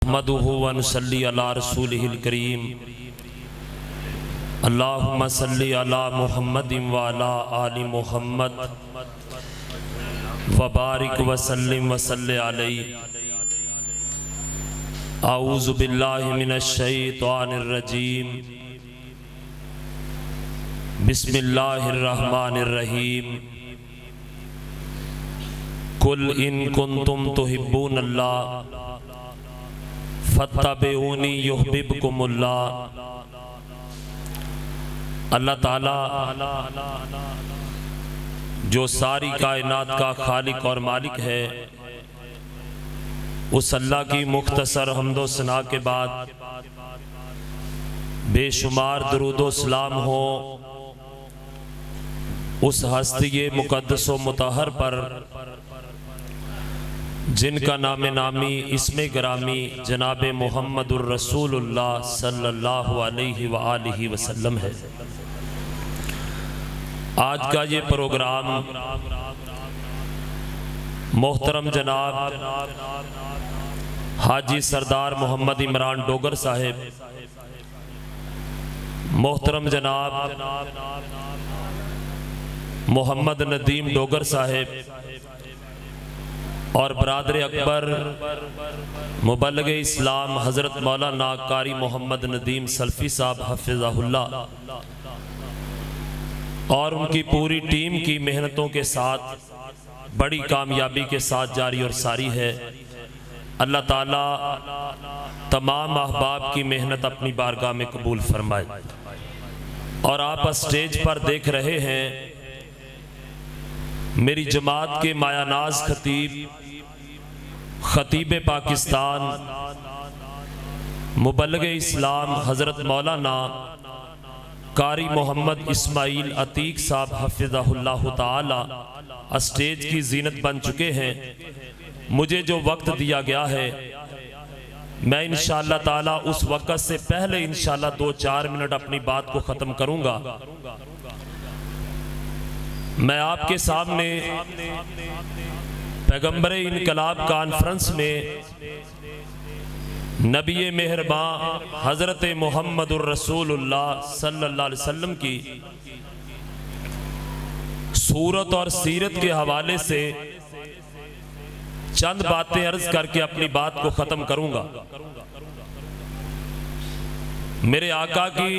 नहमदुहु व नुसल्ली अला रसूलिहिल करीम। अल्लाहुम्मा सल्ली अला मुहम्मदिन व अला आलि मुहम्मद व बारिक व सल्लिम व सल्लि अलैहि। आऊज़ु बिल्लाहि मिनश शैतानिर रजीम। बिस्मिल्लाहिर रहमानिर रहीम। कुल इन कुंतुम तुहिब्बूनल्लाह फत्तबिऊनी युहब्बिबकुमुल्लाह। अल्लाह ताला जो सारी कायनात का खालिक और मालिक है, उस अल्लाह की मुख्तसर हम्दो सना के बाद बेशुमार दरूदो सलाम हो उस हस्ती मुक़द्दस व मुतहर पर जिनका नाम नामी इसमें ग्रामी जनाब मुहम्मदुर रसूलुल्लाह सल्लल्लाहु अलैहि व आलिहि वसल्लम है। आज का ये प्रोग्राम मोहतरम जनाब हाजी सरदार मोहम्मद इमरान डोगर साहिब, मोहतरम जनाब मोहम्मद नदीम डोगर साहिब और बरादर अकबर मुबल्लिग इस्लाम हज़रत मौलाना कारी मोहम्मद नदीम सल्फ़ी साहब हफ़िज़हुल्लाह और उनकी पूरी टीम की मेहनतों के साथ बड़ी कामयाबी के साथ जारी और सारी है। अल्लाह ताला तमाम अहबाब की मेहनत अपनी बारगाह में कबूल फरमाए। और आप स्टेज पर देख रहे हैं मेरी जमात के मायानाज खतीब पाकिस्तान मुबल्लिग इस्लाम हज़रत मौलाना कारी मोहम्मद इस्माइल अतीक साहब हफ़िज़हुल्लाह ताला स्टेज की जीनत बन चुके हैं। मुझे जो वक्त दिया गया है, मैं इंशाअल्लाह ताला उस वक्त से पहले इंशाअल्लाह 2-4 मिनट अपनी बात को ख़त्म करूँगा। मैं आपके सामने पैगंबर इनकलाब कॉन्फ्रेंस में नबी मेहरबान हज़रत मुहम्मदुर रसूलुल्लाह सल्लल्लाहु अलैहि वसल्लम की सूरत और सीरत के हवाले से चंद बातें अर्ज करके अपनी बात को ख़त्म करूँगा। मेरे आका की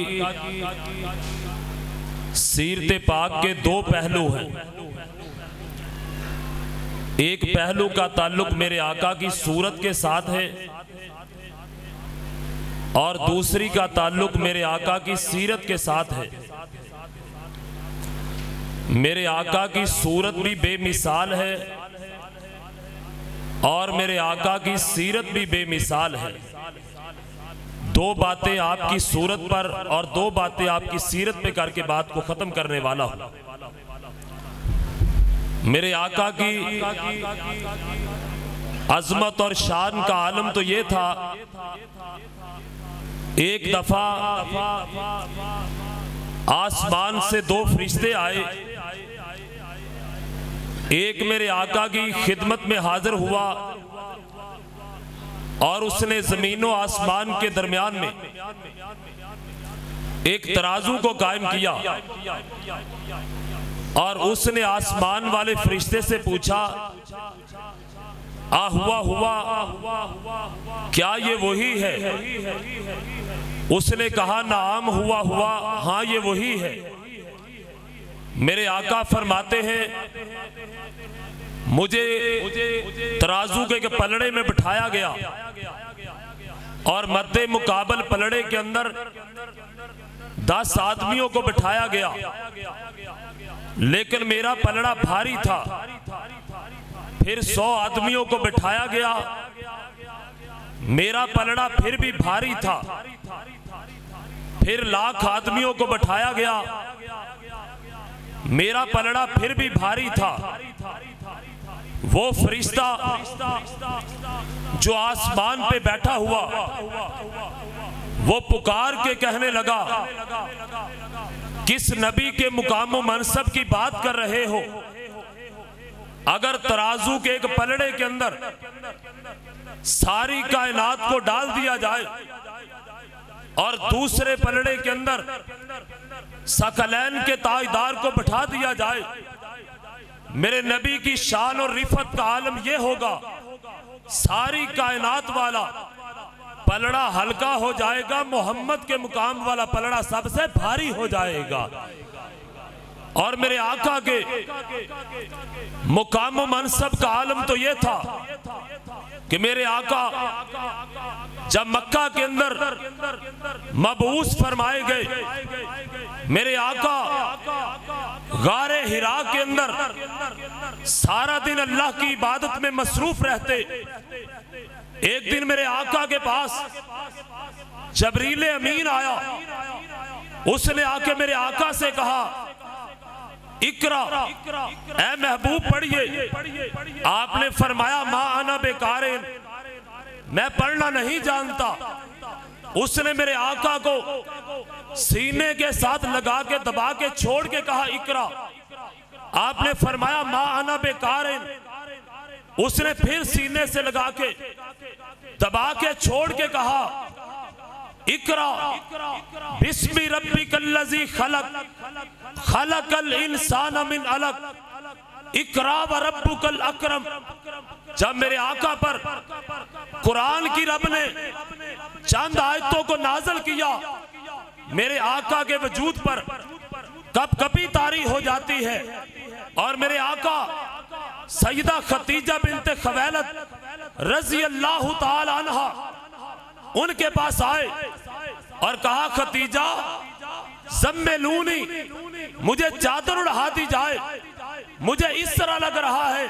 सीरत पाक के दो पहलू हैं। एक पहलू का ताल्लुक मेरे आका की सूरत के साथ है और दूसरी का ताल्लुक मेरे आका की सीरत के साथ है। मेरे आका की सूरत भी बेमिसाल है और मेरे आका की सीरत भी बेमिसाल है। दो बातें आपकी सूरत पर और दो बातें आपकी सीरत पे करके बात को खत्म करने वाला हूं। मेरे आका की अजमत और शान का आलम तो ये था, एक दफा आसमान से दो फरिश्ते आए, एक मेरे आका की खिदमत में हाजिर हुआ और उसने जमीन और आसमान के दरमियान में एक तराजू को कायम किया और उसने आसमान वाले फरिश्ते से पूछा, आ हुआ क्या ये वही है? उसने कहा, नाम हुआ, हाँ ये वही है। मेरे आका फरमाते हैं, मुझे तराजू के पलड़े में बिठाया गया और मद्दे मुकाबल पलड़े के अंदर 10 आदमियों को बिठाया गया, लेकिन मेरा पलड़ा भारी था। फिर 100 आदमियों को बिठाया गया, मेरा पलड़ा फिर भी भारी था। फिर 1,00,000 आदमियों को बिठाया गया, मेरा पलड़ा फिर भी भारी था। वो फरिश्ता जो आसमान पे बैठा हुआ वो पुकार के कहने लगा, किस नबी के मुकाम व मनसब की बात कर रहे हो? अगर तराजू के एक पलड़े के अंदर सारी कायनात को डाल दिया जाए और दूसरे पलड़े के अंदर सकलैन के ताजदार को बैठा दिया जाए, मेरे नबी की शान और रिफत का आलम यह होगा, सारी कायनात वाला पलड़ा हल्का हो जाएगा, मोहम्मद के मुकाम वाला पलड़ा सबसे भारी हो जाएगा। और मेरे आका के मुकाम मनसब का आलम तो यह था कि मेरे आका जब मक्का के अंदर मबूस फरमाए गए, मेरे आका गारे हिरा के अंदर सारा दिन अल्लाह की इबादत में मसरूफ रहते। एक दिन मेरे आका के पास जबरील अमीन आया, उसने आके मेरे आका से कहा, इकरा, ए महबूब पढ़िए। आपने फरमाया, मा अना बेकारिन, मैं पढ़ना नहीं जानता। उसने मेरे आका को सीने के साथ लगा के दबा के छोड़ के कहा, इकरा। आपने फरमाया, मा अना बेकारिन। उसने फिर सीने से लगा के दबा के छोड़ के कहा, इकरा बिस्मि रब्बिकल्लज़ी खलक खलकल इंसान मिन अलक इकरा व रब्बुकल अकरम। जब मेरे आका पर कुरान की रब ने चंद आयतों को नाज़िल किया, मेरे आका के वजूद पर कब कभी तारी हो जाती है। और मेरे आका सैयदा खतीजा बिन्ते खवैलद रज़ी अल्लाह ताला अन्हा उनके पास आए और कहा, खतीजा ज़म्मिलूनी, मुझे चादर उड़ा दी जाए, मुझे इस तरह लग रहा है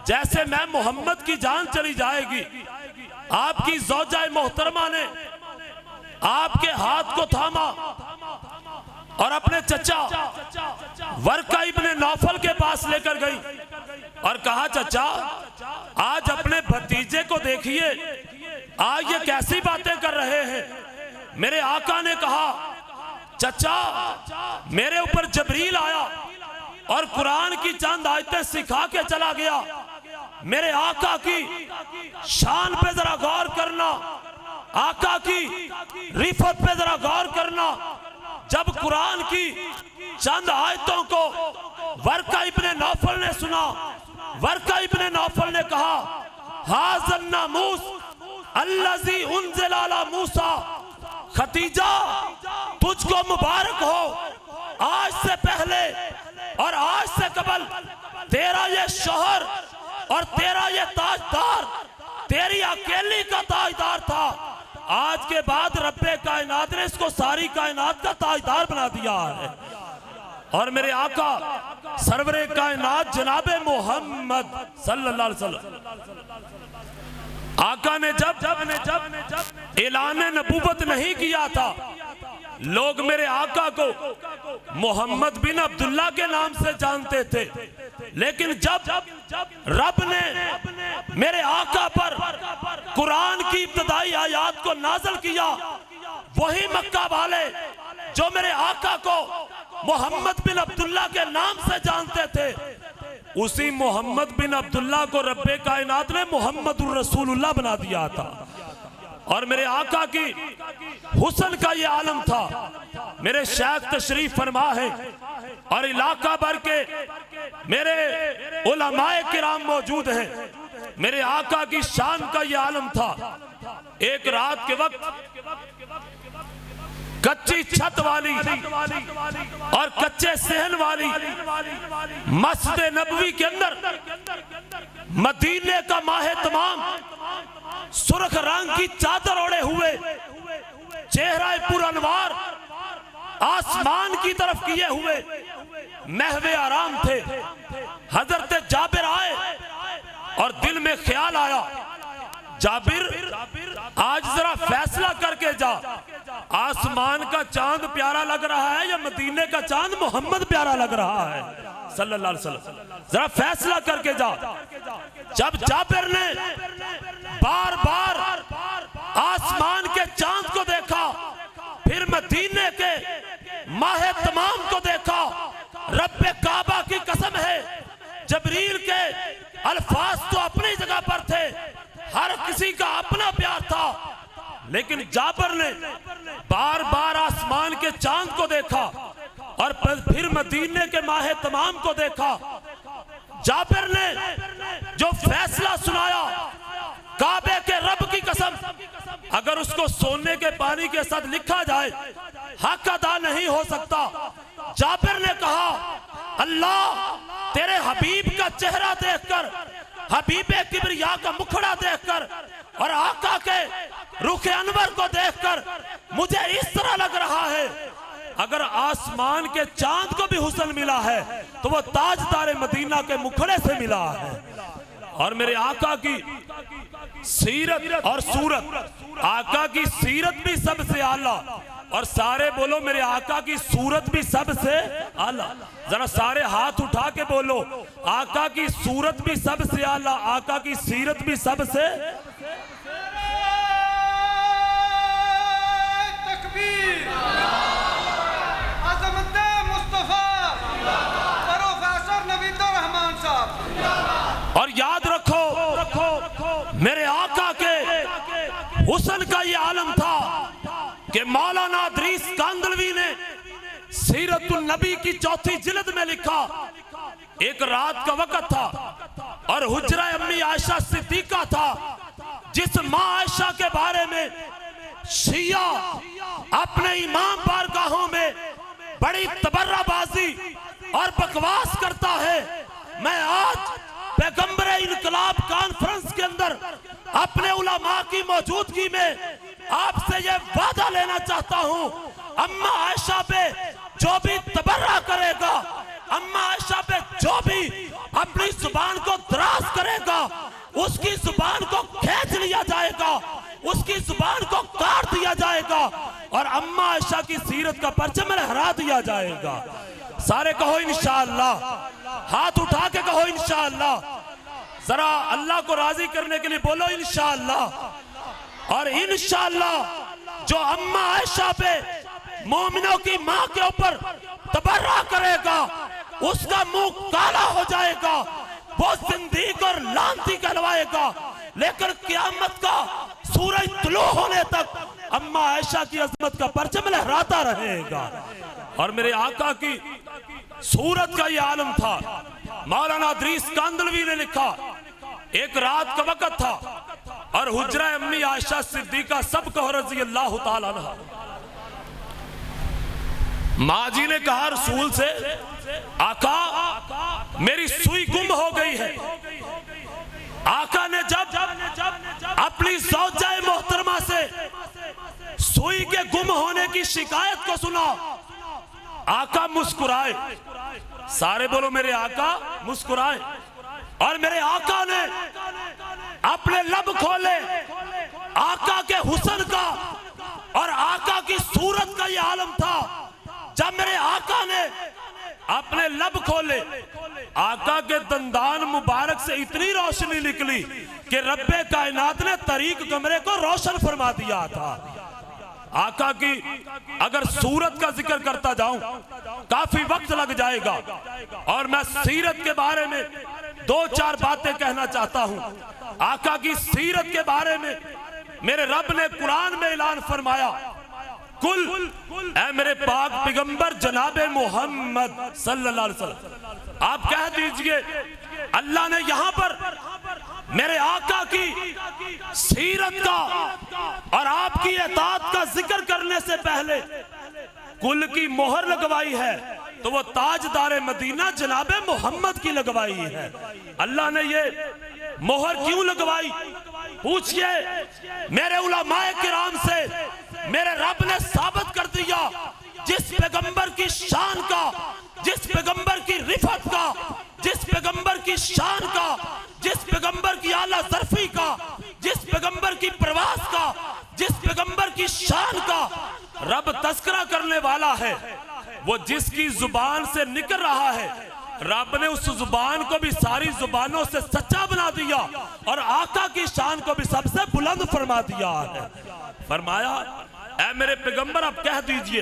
जैसे मैं मोहम्मद की जान चली जाएगी। आपकी ज़ौजा मोहतरमा ने आपके हाथ को थामा और अपने चचा वर्का इब्ने नौफल के पास लेकर गई और कहा, चचा आज अपने भतीजे को देखिए, आज ये कैसी बातें कर रहे हैं। मेरे आका ने कहा, चचा मेरे ऊपर जबरील आया और कुरान की चंद आयतें सिखा के चला गया। मेरे आका की शान पे जरा गौर करना, आका की रिफत पे जरा गौर करना। जब कुरान की चंद आयतों को वर्का इब्ने नौफल ने सुना, वर्का इब्ने नौफल ने कहा, हाज़न नामूस अल्लज़ी उन्ज़िला अला मूसा। खतीजा तुझको मुबारक हो, आज से पहले और आज से कबल तेरा ये शोहर और तेरा ये ताजदार तेरी अकेली का ताजदार था। आज के बाद रब्बे कायनात ने इसको सारी कायनात का ताजदार बना दिया है। और मेरे आका सरवरे कायनात जनाबे मोहम्मद सल्लल्लाहु अलैहि वसल्लम, आका ने जब ऐलान नबूवत नहीं किया था, लोग मेरे आका को मोहम्मद बिन अब्दुल्ला के नाम से जानते थे। लेकिन जब रब ने मेरे आका पर कुरान की इब्तिदाई आयात को नाज़िल किया, वही मक्का वाले जो मेरे आका को मोहम्मद बिन अब्दुल्ला के नाम से जानते थे, उसी मोहम्मद बिन अब्दुल्ला को रब्बे कायनात ने मोहम्मदुर रसूलुल्लाह बना दिया था। और मेरे आका की हुस्न का ये आलम था। मेरे शेख तशरीफ फरमा है और इलाका भर के मेरे उलमाए किराम मौजूद हैं। मेरे आका की शान का ये आलम था। एक रात के वक्त कच्ची छत वाली और कच्चे सहन वाली मस्जिद नबवी के अंदर मदीने का माहे तमाम सुर्ख रंग की चादर ओढ़े हुए, चेहरा पुरअनवार आसमान की तरफ किए हुए महवे आराम थे। हजरत जाबिर आए और दिल में ख्याल आया, जाबिर आज जरा फैसला करके जा, आसमान का चांद प्यारा लग रहा है या मदीने का चांद मोहम्मद प्यारा लग रहा है सल्लल्लाहु अलैहि वसल्लम, जरा फैसला करके जा। जब जाबिर ने बार बार आसमान के चांद को देखा, फिर मदीने के माहे तमाम को देखा, रब्बे काबा की कसम है, जबरील के अल्फाज तो अपनी जगह पर थे, हर किसी का अपना प्यार था, लेकिन जाबिर ने बार बार आसमान के चांद को देखा और फिर मदीने के माह तमाम को देखा। जाबिर ने जो फैसला सुनाया, काबे के रब की कसम, अगर उसको सोने के पानी के साथ लिखा जाए हक अदा नहीं हो सकता। जाबिर ने कहा, अल्लाह तेरे हबीब का चेहरा देखकर, हबीबे किबरिया का मुखड़ा देखकर और आका के रुख अनवर को देखकर मुझे इस तरह लग रहा है, अगर आसमान के चांद को भी हुस्न मिला है तो वो ताजदार मदीना के मुखड़े से मिला है। और मेरे आका की सीरत और सूरत, आका की सीरत भी सबसे आला, और सारे बोलो मेरे आका की सूरत भी सबसे आला। जरा सारे हाथ उठा के बोलो, आका की सूरत भी सबसे आला, आका की सीरत भी सबसे। तकबीर, अज़मत मुस्तफा प्रोफेसर नवीदुर रहमान साहब। और याद रखो मेरे आका के हुस्न का ये आलम था कि मौलाना इदरीस कांदलवी ने सीरतुन नबी की 4थी जिल्द में लिखा, एक रात का वक्त था और हुजरा अम्मी आयशा सिद्दीका था, जिस माँ आयशा के बारे में शिया अपने इमाम बारगाहों में बड़ी तबर्राबाजी और बकवास करता है। मैं आज पैगंबर इनकलाब कॉन्फ्रेंस के अंदर अपने उलमा की मौजूदगी में आपसे ये वादा लेना चाहता हूं, अम्मा आयशा पे जो भी तबर्रा करेगा, अम्मा आयशा पे जो भी अपनी जुबान को दराज करेगा, उसकी जुबान को खींच लिया जाएगा, उसकी जुबान को काट दिया जाएगा और अम्मा आयशा की सीरत का परचम लहरा दिया जाएगा। सारे कहो इंशाअल्लाह, हाथ उठा के कहो इंशाअल्लाह, जरा अल्लाह को राजी करने के लिए बोलो इंशाअल्लाह। और इंशाअल्लाह जो अम्मा आयशा पे मोमिनों की मां के ऊपर तबर्रा करेगा उसका मुंह काला हो जाएगा, वो जिंदगी और लानती कहलवाएगा, लेकिन क़यामत का सूरज तुलू होने तक अम्मा आयशा की अजमत का परचम लहराता रहेगा। और मेरे आका की सूरत का ये आलम था। मौलाना इदरीस कांदलवी ने लिखा, एक रात का वक्त था और हुजरा अम्मी आयशा सिद्दीका सब कहो रज़ी अल्लाह ताला अन्हा। माँ जी ने कहा रसूल से, आका मेरी सुई गुम हो गई है। आका ने जब अपनी ज़ौजाए मोहतरमा से सुई के गुम होने की शिकायत को सुना, आका मुस्कुराए। सारे बोलो मेरे आका मुस्कुराए। और मेरे आका ने अपने लब खोले, आका के हुस्न का और आका की सूरत का यह आलम था। जब मेरे आका ने अपने लब खोले, आका के दंदान मुबारक से इतनी रोशनी निकली कि रब्बे कायनात ने तरीक कमरे को रोशन फरमा दिया था। आका की अगर सूरत का जिक्र करता जाऊं काफी वक्त लग जाएगा, और मैं सीरत के बारे में 2-4 बातें कहना चाहता हूं। आका की सीरत के बारे में मेरे रब ने कुरान में ऐलान फरमाया, कुल ऐ मेरे पाक पैगंबर जनाबे मोहम्मद सल्लल्लाहु अलैहि वसल्लम, आप कह दीजिए अल्लाह ने यहां पर मेरे आका की सीरत का और आपकी इताअत का जिक्र करने से पहले कुल की मोहर लगवाई है, तो वो ताजदार मदीना जनाबे मोहम्मद की लगवाई है। अल्लाह ने ये मोहर क्यों लगवाई? पूछिए मेरे उलमाए किराम से। मेरे रब ने साबित कर दिया, जिस पैगंबर की शान का, जिस पैगंबर की रिफत का, जिस पैगंबर की शान का, जिस पैगंबर की आला ज़र्फी का, जिस पैगंबर की प्रवास का, जिस पैगंबर की शान का रब तस्करा करने वाला है, वो जिसकी जुबान से निकल रहा है, रब ने उस जुबान को भी सारी जुबानों से सच्चा बना दिया और आका की शान को भी सबसे बुलंद फरमा दिया है। फरमाया, ऐ मेरे पैगंबर आप कह दीजिए,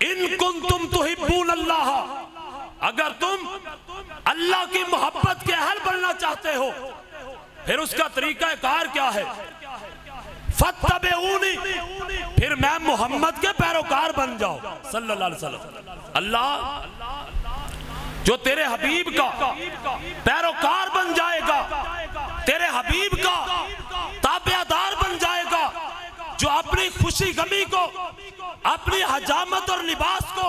इन कुंतुम तुहिब्बून अल्लाह, अगर तुम अल्लाह की मोहब्बत के अहल बनना चाहते हो फिर उसका तरीका कार क्या है? फत्तबिऊनी, फिर मैं मोहम्मद के पैरोकार बन जाओ सल्लल्लाहु अलैहि वसल्लम। अल्लाह जो तेरे हबीब का पैरोकार बन जाएगा, तेरे हबीब का ताबेदार बन जाएगा, जो अपनी खुशी गमी को, अपनी हजामत और लिबास को,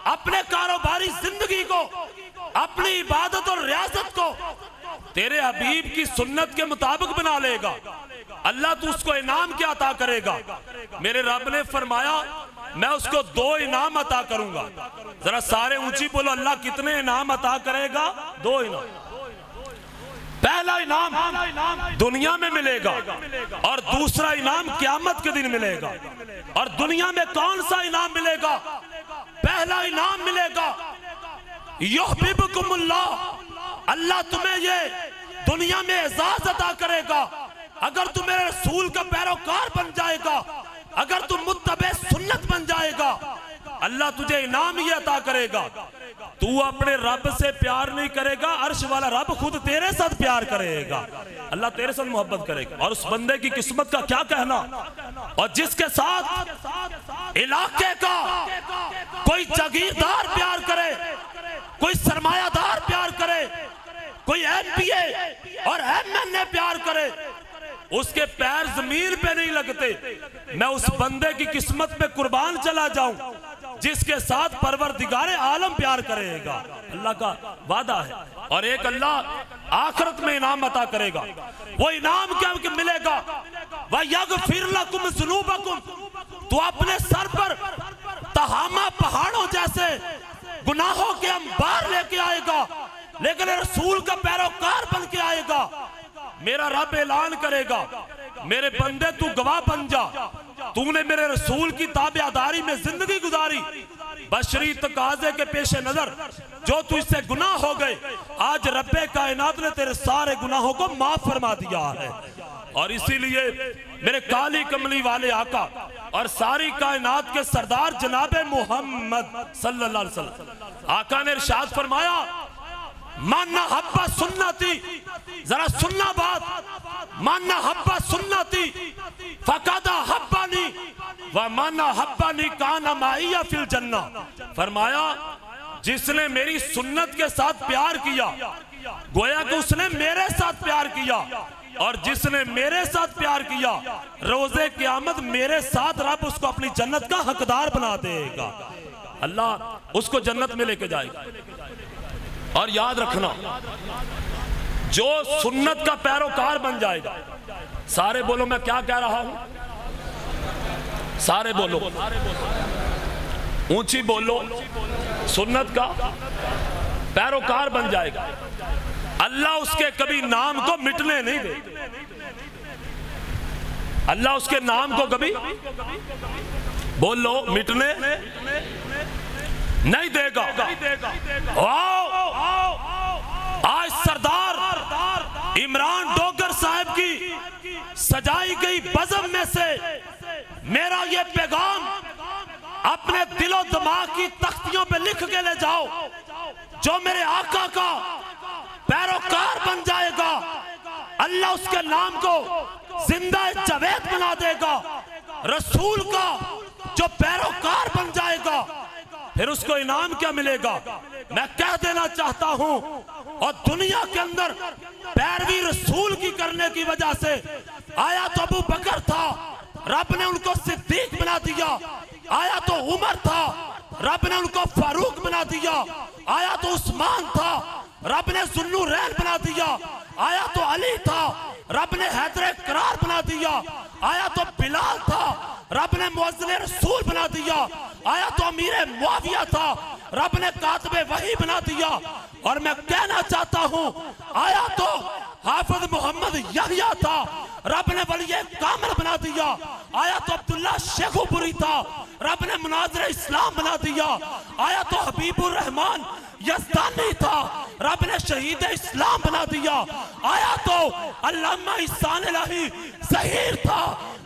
अपने कारोबारी जिंदगी को, अपनी इबादत और रियासत को तेरे हबीब की सुन्नत के मुताबिक बना लेगा, अल्लाह तू उसको इनाम क्या अता करेगा? मेरे रब ने फरमाया मैं उसको 2 इनाम अता करूंगा। जरा सारे ऊंची बोलो, अल्लाह कितने इनाम अता करेगा? 2 इनाम। पहला इनाम दुनिया में मिलेगा और दूसरा इनाम क़यामत के दिन मिलेगा। और दुनिया में कौन सा इनाम मिलेगा? पहला इनाम मिलेगा युहिब्बुकुमुल्लाह, अल्लाह तुम्हें ये दुनिया में एजाज अता करेगा अगर तू मेरे रसूल का पैरोकार बन जाएगा, अगर तू मुत्तबे सुन्नत बन जाएगा, अल्लाह तुझे इनाम ये अता करेगा। तू अपने रब से प्यार नहीं करेगा, अर्श वाला रब खुद तेरे साथ प्यार करेगा, अल्लाह तेरे साथ मोहब्बत करेगा। और उस बंदे की किस्मत का क्या कहना, और जिसके साथ इलाके का कोई जागीरदार प्यार करे, कोई सरमायादार प्यार करे, कोई एमपीए और एमएनए प्यार करे, उसके पैर जमीन पे नहीं लगते। मैं उस बंदे की किस्मत पे कुर्बान चला जाऊं जिसके साथ परवरदिगारे आलम प्यार करेगा। अल्लाह का वादा है। और एक अल्लाह आखिरत में इनाम अता करेगा। वो इनाम क्या मिलेगा? वयगफिर लकुम ज़ुनूबकुम, तो अपने सर पर तहामा पहाड़ों जैसे गुनाहों के अंबार लेके आएगा, लेकिन रसूल का पैरोकार बन के आएगा। मेरा रब ऐलान करेगा, मेरे बंदे तू गवाह बन जा, तूने मेरे रसूल की ताबेदारी में जिंदगी गुजारी, बशरी तकाजे के पेश नजर जो तू इससे गुनाह हो गए, आज रब्बे कायनात ने तेरे सारे गुनाहों को माफ फरमा दिया है। और इसीलिए मेरे काली कमली वाले आका और सारी कायनात के सरदार जनाबे मोहम्मद सल्लल्लाहु अलैहि वसल्लम, आका ने इरशाद फरमाया, मान्ना हब्बा सुन्नती, जरा सुनना बात, मान्ना हब्बा सुन्नती फकादा हब्बानी व मान्ना हब्बानी काना माइया फिल जन्ना। फरमाया जिसने मेरी सुन्नत के साथ प्यार किया, गोया कि उसने मेरे साथ प्यार किया, और जिसने मेरे साथ प्यार किया, रोजे क़यामत मेरे साथ रब उसको अपनी जन्नत का हकदार बना देगा। अल्लाह उसको जन्नत में लेके जाएगा। और याद रखना, जो सुन्नत का पैरोकार बन जाएगा, सारे बोलो मैं क्या कह रहा हूं, सारे बोलो, ऊंची बोलो, सुन्नत का पैरोकार बन जाएगा, अल्लाह उसके कभी नाम को मिटने नहीं दे, अल्लाह उसके नाम को कभी बोलो मिटने नहीं देगा। आज सरदार इमरान डोगर साहब की सजाई गई बज़म में से मेरा ये पैगाम अपने दिलो दिमाग की तख्तियों पे लिख के ले जाओ। जो मेरे आका का पैरोकार बन जाएगा, अल्लाह उसके नाम को जिंदा जवेद बना देगा। रसूल का जो पैरोकार बन जाएगा, फिर उसको इनाम क्या मिलेगा? मैं कह देना चाहता हूं, और दुनिया के अंदर पैरवी रसूल की करने की वजह से आया तो अबू बकर था, रब ने उनको सिद्दीक बना दिया, आया तो उमर था, रब ने उनको फारूक बना दिया, आया तो उस्मान था, रब ने ज़ुन्नुरैन बना दिया, आया तो अली था, रब ने हैदर करार बना दिया, आया तो बिलाल था, रब ने मुअज्जिन रसूल बना दिया, आया तो अमीर मुआविया था, रब ने कातिबे वही बना दिया। और मैं कहना चाहता हूं, आया तो हाफिज मोहम्मद यहया था, रब ने वलीए कामिल बना दिया, आया तो अब्दुल्ला शेखुपुरी था, रब ने मुनाज़िर इस्लाम बना दिया, आया तो हबीबुर रहमान यज़दानी था, रब ने शहीद इस्लाम बना दिया, आया तो अल्लामा इहसान इलाही ज़हीर था,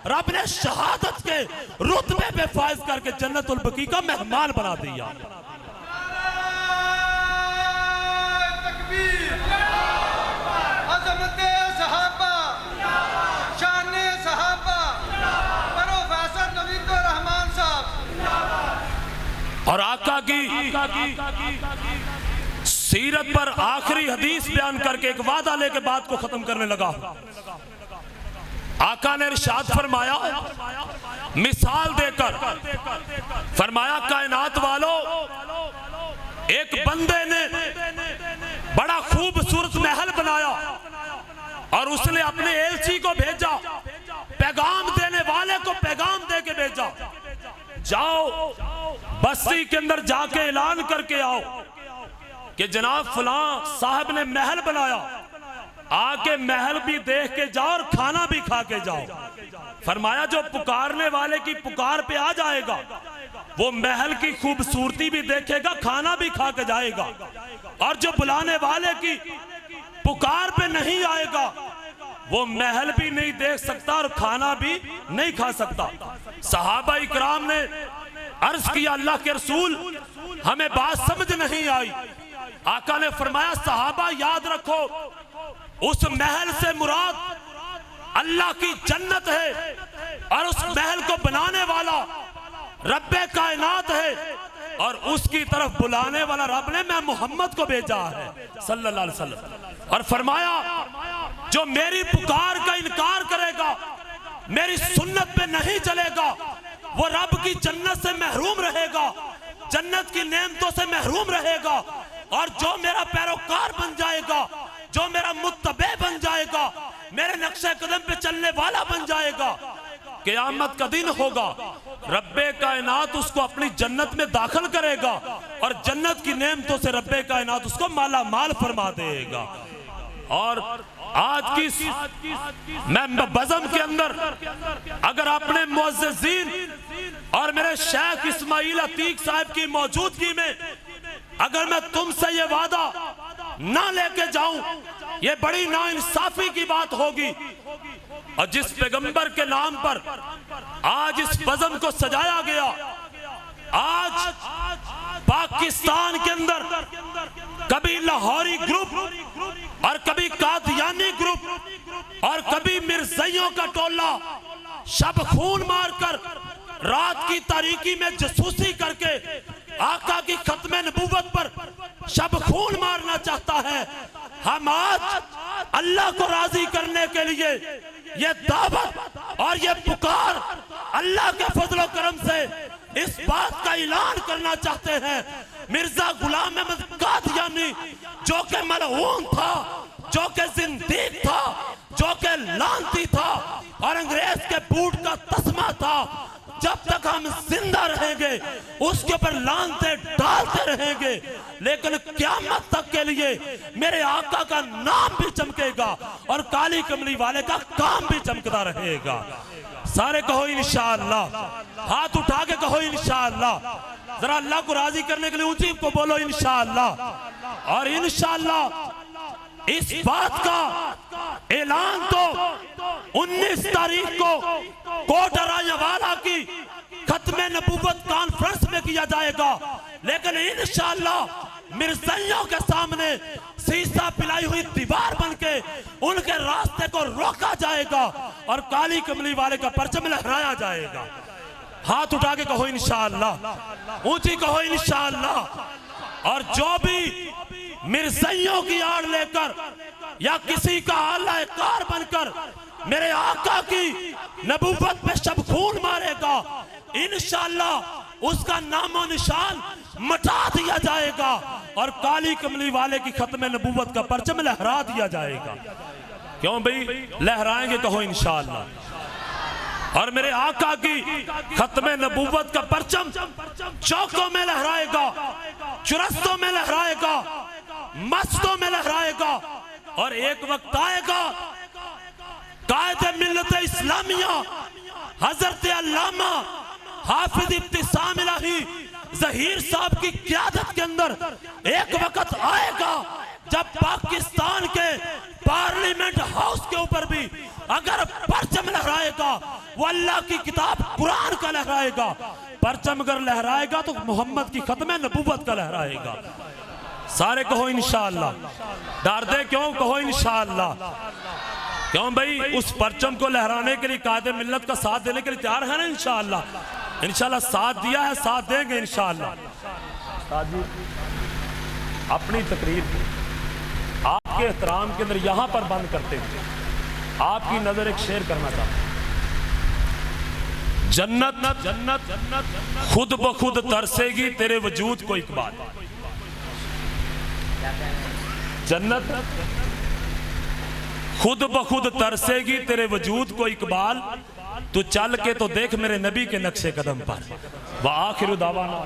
रब ने शहादत के रुतबे पे फाइज करके जन्नतुल बकी का मेहमान बना दिया। तकबीर, अज़मत सहाबा और आका की सीरत पर आखिरी हदीस बयान करके एक वादा लेके बात को खत्म करने लगा। आका ने इरशाद फरमाया, मिसाल देकर फरमाया, कायनात वालों, एक बंदे ने बड़ा खूबसूरत महल बनाया और उसने अपने एलची को भेजा, पैगाम देने वाले को पैगाम दे के भेजा, जाओ बस्ती के अंदर जाके ऐलान करके आओ कि जनाब फलां साहब ने महल बनाया, आके महल भी देख के जाओ और खाना भी खा के जाओ। फरमाया जो पुकारने वाले की पुकार पे आ जाएगा वो महल की खूबसूरती भी देखेगा, खाना भी खा के जाएगा, और जो बुलाने वाले की पुकार पे नहीं आएगा वो महल भी नहीं देख सकता और खाना भी नहीं खा सकता। सहाबा इकराम ने अर्ज किया, अल्लाह के रसूल हमें बात समझ नहीं आई। आका ने फरमाया, सहाबा याद रखो, उस महल से मुराद अल्लाह की जन्नत है और उस महल को बनाने वाला रब्बे कायनात है और उसकी तरफ बुलाने वाला रब ने मैं मोहम्मद को भेजा है सल्लल्लाहु अलैहि वसल्लम। और फरमाया जो मेरी पुकार का इनकार करेगा, मेरी सुन्नत पे नहीं चलेगा, वो रब की जन्नत से महरूम रहेगा, जन्नत की नेमतों से महरूम रहेगा। और जो मेरा पैरोकार बन जाएगा, जो मेरा मुत्तबे बन जाएगा, मेरे नक्शे कदम पे चलने वाला बन जाएगा, क़यामत का दिन होगा, रब्बे कायनात उसको अपनी जन्नत में दाखिल करेगा और जन्नत की नेमतों से रब्बे कायनात उसको माला माल फरमा देगा। और आज की मैं बज़म के अंदर अगर अपने मुअज़्ज़िज़ीन और मेरे शेख इस्माइल अतीक साहब की मौजूदगी में अगर मैं तुमसे ये वादा ना लेके जाऊं, ये बड़ी नाइंसाफी की बात होगी। और जिस पैगंबर के नाम पर आज इस बज़म को सजाया गया, आज पाकिस्तान के अंदर कभी लाहौरी ग्रुप और कभी कादियानी ग्रुप और कभी मिर्ज़ाइयों का टोला शब खून मारकर रात की तारीकी में जासूसी करके आका की खत्मे नबूवत पर शब खून मारना चाहता है। हम आज अल्लाह को राजी करने के लिए ये दावत और ये पुकार अल्लाह के फजल करम से इस बात का ऐलान करना चाहते हैं, मिर्जा गुलाम अहमद कादियानी जो कि मलऊन था, जो कि जिंदीक था, जो कि लानती था और अंग्रेज के बूट का तस्मा था, जब तक हम जिंदा रहेंगे उसके ऊपर लानते डालते रहेंगे, लेकिन क़यामत तक के लिए मेरे आका का नाम भी चमकेगा और काली कमली वाले का काम भी चमकता रहेगा। सारे कहो इंशाअल्लाह, हाथ उठा के कहो इंशाअल्लाह, जरा अल्लाह को राजी करने के लिए ऊंची को बोलो इंशाअल्लाह। और इंशाअल्लाह इस बात का ऐलान तो 19 तारीख को कोटरायावाला की खत्मे नबूवत कॉन्फ्रेंस में किया जाएगा, लेकिन इंशाअल्लाह मिर्ज़ाइयों के सामने शीशा पिलाई हुई दीवार बनके उनके रास्ते को रोका जाएगा और काली कमली वाले का परचम लहराया जाएगा। हाथ उठा के कहो इंशाअल्लाह, ऊंची कहो इंशाअल्लाह। और जो भी मिर्ज़ाइयों की आड़ लेकर या किसी का आलाकार बनकर मेरे आका की नबूवत पे शब खून मारेगा, इंशाअल्लाह उसका नामो निशान मटा दिया जाएगा और काली कमली वाले की खत्मे नबूवत का परचम लहरा दिया जाएगा। क्यों भाई लहराएंगे, कहो इंशाअल्लाह। और मेरे आका की खत्मे नबूवत का परचम चौकों में लहराएगा, चुरस्तों में लहराएगा, मस्जिदों में लहराएगा और एक वक्त आएगा कायदे मिल्लत इस्लामिया हजरत अल्लामा हाफिज इब्तिसाम इलाही ज़हीर साहब की क़यादत के अंदर एक वक्त आएगा जब पाकिस्तान के पार्लियामेंट हाउस के ऊपर भी अगर परचम लहराएगा वो अल्लाह की किताब कुरान का लहराएगा। परचम अगर लहराएगा तो मोहम्मद की खत्मे नबूवत का लहराएगा। सारे कहो इंशाअल्लाह, डर दे क्यों, कहो इंशाअल्लाह। क्यों भाई उस परचम को लहराने के लिए कायदे मिल्लत का साथ देने के लिए तैयार है ना इंशाअल्लाह। इंशाअल्लाह साथ दिया है, साथ देंगे इंशाअल्लाह। उस्ताद जी अपनी तकरीर आपके एहतराम के अंदर यहां पर बंद करते हुए आपकी नजर एक शेर करना चाहता हूं। जन्नत जन्नत जन्नत खुद ब खुद तरसेगी तेरे वजूद को इकबाल। जन्नत खुद ब खुद तरसेगी तेरे वजूद को इकबाल। तू चल के तो देख मेरे नबी के नक्शे कदम पर। व आखिर दावाना